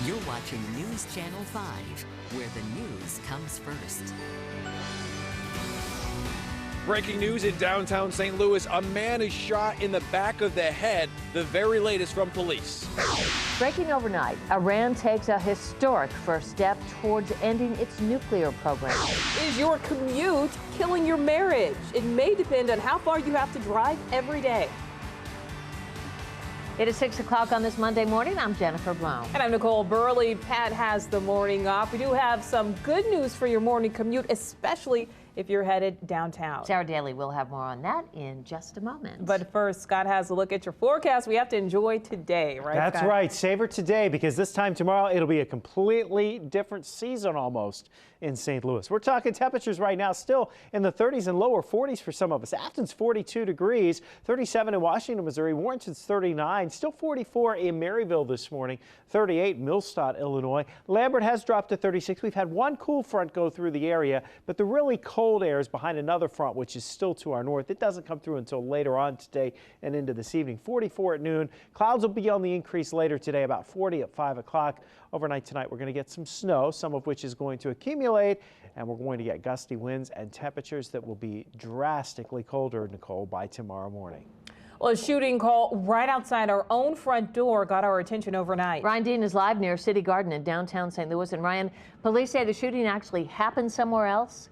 You're watching News Channel 5, where the news comes first. Breaking news in downtown St. Louis. A man is shot in the back of the head. The very latest from police. Breaking overnight, Iran takes a historic first step towards ending its nuclear program. Is your commute killing your marriage? It may depend on how far you have to drive every day. It is 6 o'clock on this Monday morning. I'm Jennifer Brown. And I'm Nicole Burley. Pat has the morning off. We do have some good news for your morning commute, especially if you're headed downtown. Sarah Daly will have more on that in just a moment. But first, Scott has a look at your forecast. We have to enjoy today, right? That's Scott? right. Savor today, because this time tomorrow it'll be a completely different season almost in St. Louis. We're talking temperatures right now still in the 30s and lower 40s for some of us. Afton's 42 degrees, 37 in Washington, Missouri. Warrenton's 39, still 44 in Maryville this morning, 38 Millstadt, Illinois. Lambert has dropped to 36. We've had one cool front go through the area, but the really cold air is behind another front, which is still to our north. It doesn't come through until later on today and into this evening. 44 at noon. Clouds will be on the increase later today, about 40 at 5 o'clock. Overnight tonight, we're going to get some snow, some of which is going to accumulate, and we're going to get gusty winds and temperatures that will be drastically colder, Nicole, by tomorrow morning. Well, a shooting call right outside our own front door got our attention overnight. Ryan Dean is live near City Garden in downtown St. Louis. And Ryan, police say the shooting actually happened somewhere else.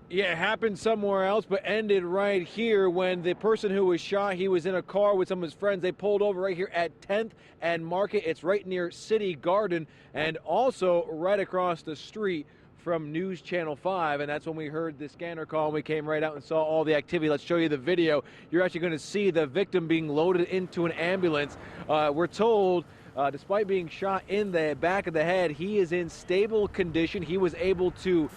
Yeah, it happened somewhere else, but ended right here when the person who was shot, he was in a car with some of his friends. They pulled over right here at 10th and Market. It's right near City Garden and also right across the street from News Channel 5, and that's when we heard the scanner call and we came right out and saw all the activity. Let's show you the video. You're actually going to see the victim being loaded into an ambulance. We're told, despite being shot in the back of the head, he is in stable condition. He was able to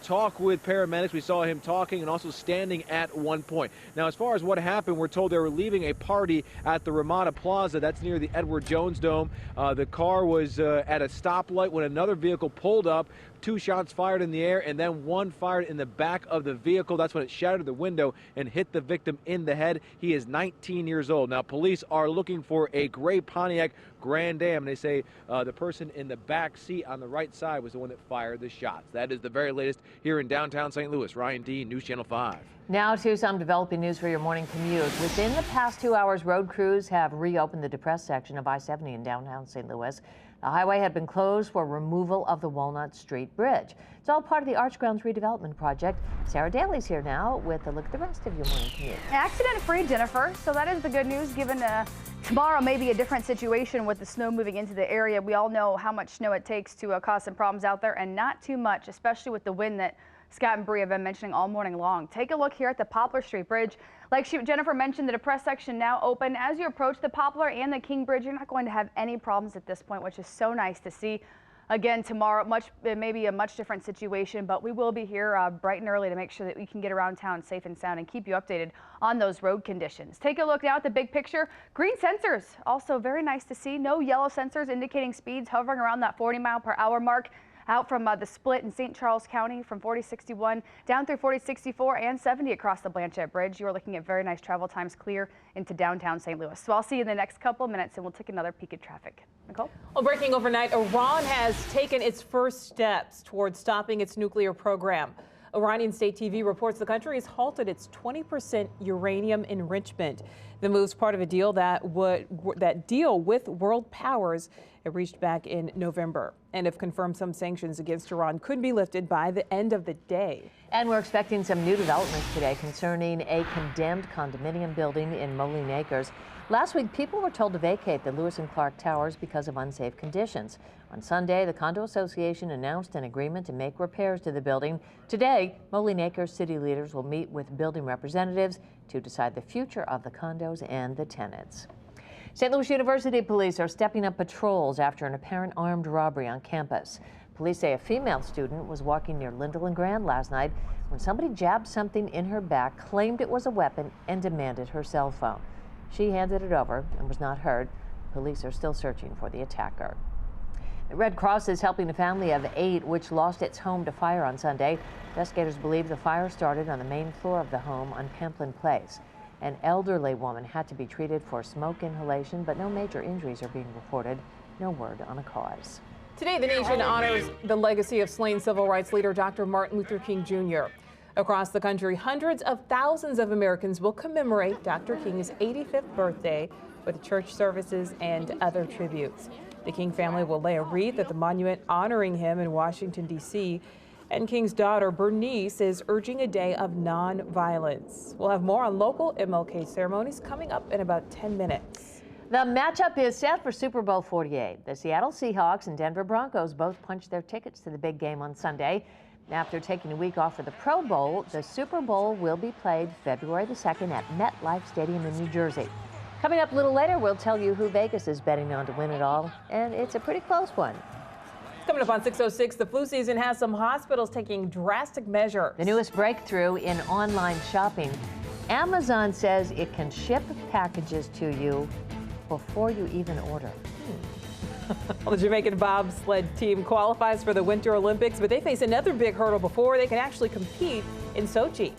talk with paramedics. We saw him talking and also standing at one point. Now, as far as what happened, we're told they were leaving a party at the Ramada Plaza. That's near the Edward Jones Dome. The car was at a stoplight when another vehicle pulled up. 2 shots fired in the air and then 1 fired in the back of the vehicle. That's when it shattered the window and hit the victim in the head. He is 19 years old. Now, police are looking for a gray Pontiac Grand Am. They say the person in the back seat on the right side was the one that fired the shots. That is the very latest here in downtown St. Louis. Ryan Dean, News Channel 5. Now to some developing news for your morning commute. Within the past 2 hours, road crews have reopened the depressed section of I-70 in downtown St. Louis. The highway had been closed for removal of the Walnut Street Bridge. It's all part of the Arch Grounds redevelopment project. Sarah Daly's here now with a look at the rest of your morning commute. Accident-free, Jennifer. So that is the good news, given tomorrow may be a different situation with the snow moving into the area. We all know how much snow it takes to cause some problems out there, and not too much, especially with the wind that Scott and Bree have been mentioning all morning long. Take a look here at the Poplar Street Bridge. Like Jennifer mentioned, the depressed section now open. As you approach the Poplar and the King Bridge, you're not going to have any problems at this point, which is so nice to see. Again, tomorrow, it may be a much different situation, but we will be here bright and early to make sure that we can get around town safe and sound and keep you updated on those road conditions. Take a look now at the big picture. Green sensors, also very nice to see. No yellow sensors indicating speeds hovering around that 40-mile-per-hour mark. Out from the split in St. Charles County from 4061 down through 4064 and 70 across the Blanchette Bridge. You are looking at very nice travel times clear into downtown St. Louis. So I'll see you in the next couple of minutes and we'll take another peek at traffic. Nicole? Well, breaking overnight, Iran has taken its first steps towards stopping its nuclear program. Iranian state TV reports the country has halted its 20% uranium enrichment. The move's part of a deal that deal with world powers it reached back in November. And if confirmed, some sanctions against Iran could be lifted by the end of the day. And we're expecting some new developments today concerning a condemned condominium building in Moline Acres. Last week, people were told to vacate the Lewis and Clark Towers because of unsafe conditions. On Sunday, the Condo Association announced an agreement to make repairs to the building. Today, Moline Acres city leaders will meet with building representatives to decide the future of the condos and the tenants. St. Louis University police are stepping up patrols after an apparent armed robbery on campus. Police say a female student was walking near Lindell and Grand last night when somebody jabbed something in her back, claimed it was a weapon, and demanded her cell phone. She handed it over and was not hurt. Police are still searching for the attacker. The Red Cross is helping a family of 8 which lost its home to fire on Sunday. Investigators believe the fire started on the main floor of the home on Pamplin Place. An elderly woman had to be treated for smoke inhalation, but no major injuries are being reported. No word on a cause. Today, the nation honors the legacy of slain civil rights leader Dr. Martin Luther King Jr. Across the country, hundreds of thousands of Americans will commemorate Dr. King's 85th birthday with church services and other tributes. The King family will lay a wreath at the monument honoring him in Washington, D.C., and King's daughter, Bernice, is urging a day of nonviolence. We'll have more on local MLK ceremonies coming up in about 10 minutes. The matchup is set for Super Bowl 48. The Seattle Seahawks and Denver Broncos both punched their tickets to the big game on Sunday. After taking a week off for the Pro Bowl, the Super Bowl will be played February the 2nd at MetLife Stadium in New Jersey. Coming up a little later, we'll tell you who Vegas is betting on to win it all, and it's a pretty close one. Coming up on 6:06, the flu season has some hospitals taking drastic measures. The newest breakthrough in online shopping. Amazon says it can ship packages to you before you even order. Well, the Jamaican bobsled team qualifies for the Winter Olympics, but they face another big hurdle before they can actually compete in Sochi.